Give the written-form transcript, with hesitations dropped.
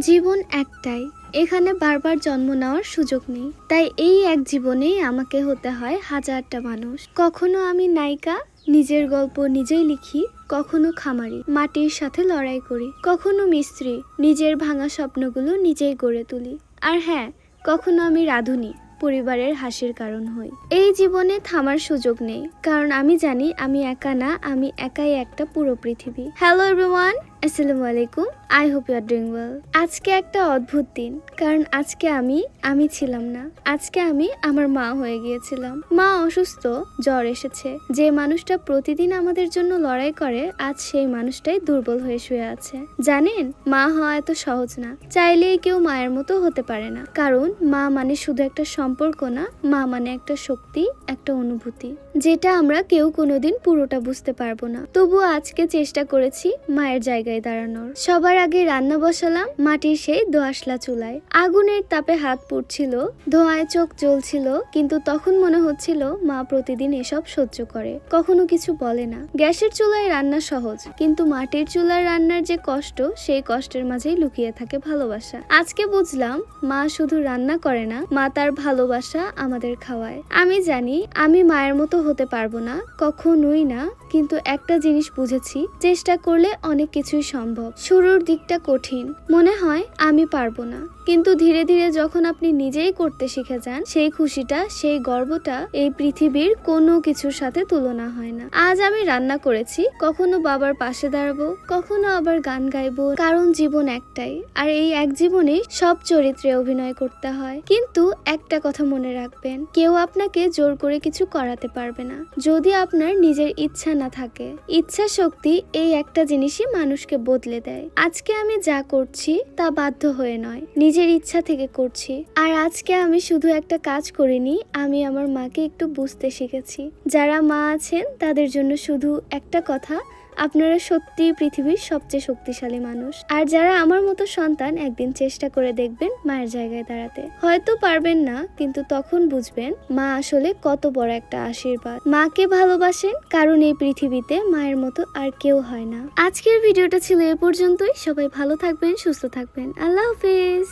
জীবন একটাই, এখানে বারবার জন্ম নেওয়ার সুযোগ নেই। তাই এই এক জীবনেই আমাকে হতে হয় হাজারটা মানুষ। কখনো আমি নায়িকা, নিজের গল্প নিজেই লিখি, কখনো খামারি, মাটির সাথে লড়াই করি, কখনো মিস্ত্রি, নিজের ভাঙা স্বপ্নগুলো নিজেই গড়ে তুলি। আর হ্যাঁ, কখনো আমি রাঁধুনি, পরিবারের হাসির কারণ হই। এই জীবনে থামার সুযোগ নেই, কারণ আমি জানি আমি একা না, আমি একাই একটা পুরো পৃথিবী। হ্যালো এভরিওয়ান, আসসালামু আলাইকুম। I hope you are doing well. আজকে একটা অদ্ভুত দিন, কারণ আজকে আমি ছিলাম না। আজকে আমি আমার মা হয়ে গিয়েছিলাম। মা অসুস্থ, জ্বর এসেছে। যে মানুষটা প্রতিদিন আমাদের জন্য লড়াই করে, আজ সেই মানুষটাই দুর্বল হয়ে শুয়ে আছে। জানেন, মা হওয়া এত সহজ না। চাইলেই কেউ মায়ের মতো হতে পারে না, কারণ মা মানে শুধু একটা সম্পর্ক না, মা মানে একটা শক্তি, একটা অনুভূতি, যেটা আমরা কেউ কোনোদিন পুরোটা বুঝতে পারবো না। তবুও আজকে চেষ্টা করেছি মায়ের জায়গায় দাঁড়ানোর। সবার আগে রান্না বসালাম মাটির সেই দোআঁশলা চুলায়। আগুনের তাপে হাত পুড়ছিল, ধোঁয়ায় চোখ জ্বলছিল, কিন্তু তখন মনে হচ্ছিল মা প্রতিদিন এসব সহ্য করে, কখনো কিছু বলে না। গ্যাসের চুলায় রান্না সহজ, কিন্তু মাটির চুলার রান্নার যে কষ্ট, সেই কষ্টের মাঝেই লুকিয়ে থাকে ভালোবাসা। আজকে বুঝলাম, মা শুধু রান্না করে না, মা তার ভালোবাসা আমাদের খাওয়ায়। আমি জানি আমি মায়ের মতো হতে পারবো না, কখনোই না, কিন্তু একটা জিনিস বুঝেছি, চেষ্টা করলে অনেক কিছুই সম্ভব। শুরুর দিকটা কঠিন, মনে হয় আমি পারবো না, কিন্তু ধীরে ধীরে যখন আপনি নিজেই করতে শিখে যান, সেই খুশিটা, সেই গর্বটা এই পৃথিবীর কোনো কিছুর সাথে তুলনা হয় না। আজ আমি রান্না করেছি, কখনো বাবার পাশে দাঁড়াবো, কখনো আবার গান গাইবো, কারণ জীবন একটাই, আর এই এক জীবনেই সব চরিত্রে অভিনয় করতে হয়। কিন্তু একটা কথা মনে রাখবেন, কেউ আপনাকে জোর করে কিছু করাতে পারবে না, যদি আপনার নিজের ইচ্ছা না থাকে। ইচ্ছা শক্তি, এই একটা জিনিসই মানুষকে বদলে দেয়। আজকে আমি যা করছি তা বাধ্য হয়ে নয়, নিজের ইচ্ছা থেকে করছি। আর আজকে আমি শুধু একটা কাজ করিনি, আমি আমার মাকে একটু বুঝতে শিখেছি। যারা মা আছেন তাদের জন্য শুধু একটা কথা, আপনারা সত্যি পৃথিবীর সবচেয়ে শক্তিশালী মানুষ। আর যারা আমার মতো সন্তান, একদিন চেষ্টা করে দেখবেন মায়ের জায়গায় দাঁড়াতে। হয়তো পারবেন না, কিন্তু তখন বুঝবেন মা আসলে কত বড় একটা আশীর্বাদ। মাকে ভালোবাসেন, কারণ এই পৃথিবীতে মায়ের মতো আর কেউ হয় না। আজকের ভিডিওটা ছিল এ পর্যন্তই। সবাই ভালো থাকবেন, সুস্থ থাকবেন। আল্লাহ হাফেজ।